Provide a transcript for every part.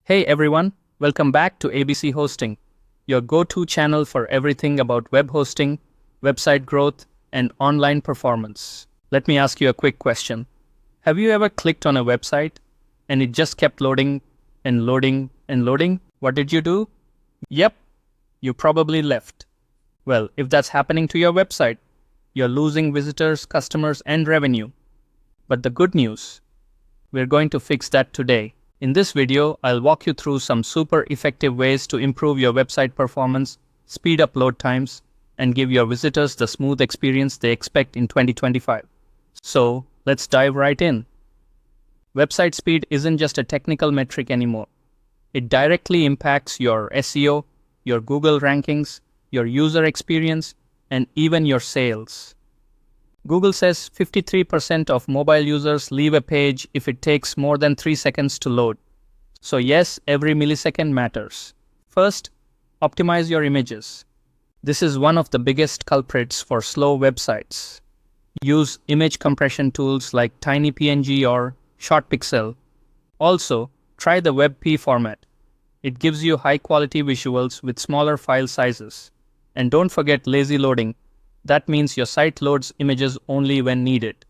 Hey everyone, welcome back to ABC Hosting, your go-to channel for everything about web hosting, website growth, and online performance. Let me ask you a quick question. Have you ever clicked on a website and it just kept loading and loading and loading? What did you do? Yep, you probably left. Well, if that's happening to your website, you're losing visitors, customers, and revenue. But the good news, we're going to fix that today. In this video, I'll walk you through some super effective ways to improve your website performance, speed up load times, and give your visitors the smooth experience they expect in 2025. So, let's dive right in. Website speed isn't just a technical metric anymore. It directly impacts your SEO, your Google rankings, your user experience, and even your sales. Google says 53% of mobile users leave a page if it takes more than 3 seconds to load. So yes, every millisecond matters. First, optimize your images. This is one of the biggest culprits for slow websites. Use image compression tools like TinyPNG or ShortPixel. Also, try the WebP format. It gives you high-quality visuals with smaller file sizes. And don't forget lazy loading. That means your site loads images only when needed.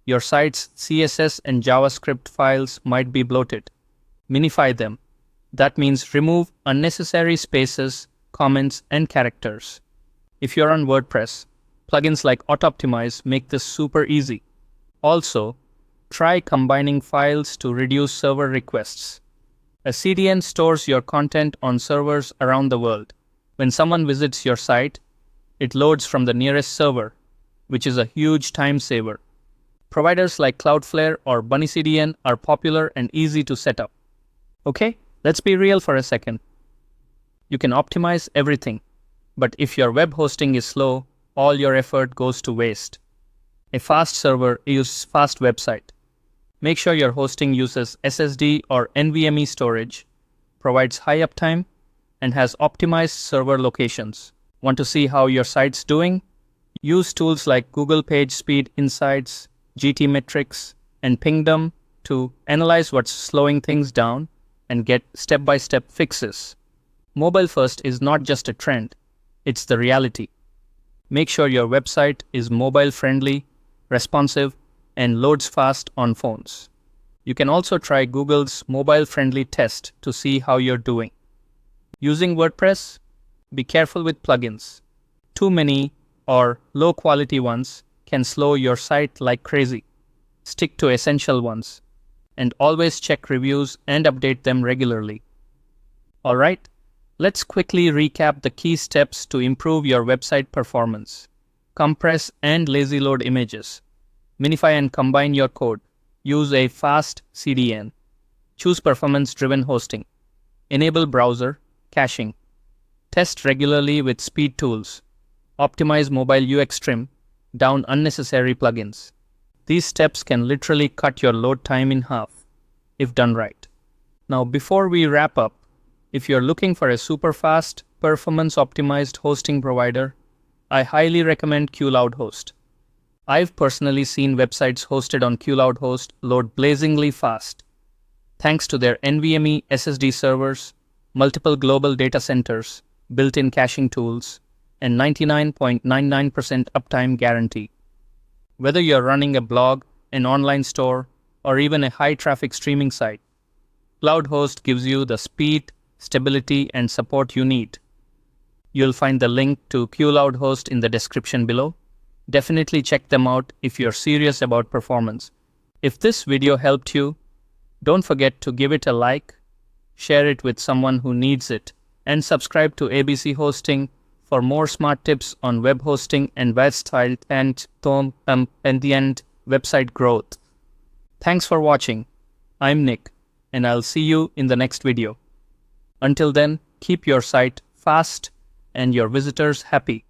Your site's CSS and JavaScript files might be bloated. Minify them. That means remove unnecessary spaces, comments, and characters. If you're on WordPress, plugins like Auto-Optimize make this super easy. Also, try combining files to reduce server requests. A CDN stores your content on servers around the world. When someone visits your site, it loads from the nearest server, which is a huge time saver. Providers like Cloudflare or BunnyCDN are popular and easy to set up. Okay, let's be real for a second. You can optimize everything, but if your web hosting is slow, all your effort goes to waste. A fast server is fast website. Make sure your hosting uses SSD or NVMe storage, provides high uptime, and has optimized server locations. Want to see how your site's doing? Use tools like Google Page Speed Insights, GTmetrix, and Pingdom to analyze what's slowing things down and get step-by-step fixes. Mobile first is not just a trend, it's the reality. Make sure your website is mobile-friendly, responsive, and loads fast on phones. You can also try Google's mobile-friendly test to see how you're doing. Using WordPress? Be careful with plugins. Too many or low-quality ones can slow your site like crazy. Stick to essential ones. And always check reviews and update them regularly. Alright, let's quickly recap the key steps to improve your website performance. Compress and lazy load images. Minify and combine your code. Use a fast CDN. Choose performance-driven hosting. Enable browser caching. Test regularly with speed tools. Optimize mobile UX trim. Down unnecessary plugins. These steps can literally cut your load time in half, if done right. Now, before we wrap up, if you're looking for a super fast, performance-optimized hosting provider, I highly recommend QloudHost. I've personally seen websites hosted on QloudHost load blazingly fast. Thanks to their NVMe SSD servers, multiple global data centers, built-in caching tools, and 99.99% uptime guarantee. Whether you're running a blog, an online store, or even a high-traffic streaming site, QloudHost gives you the speed, stability, and support you need. You'll find the link to QloudHost in the description below. Definitely check them out if you're serious about performance. If this video helped you, don't forget to give it a like, share it with someone who needs it, and subscribe to ABC Hosting for more smart tips on web hosting and website and the end website growth. Thanks for watching. I'm Nick, and I'll see you in the next video. Until then, keep your site fast and your visitors happy.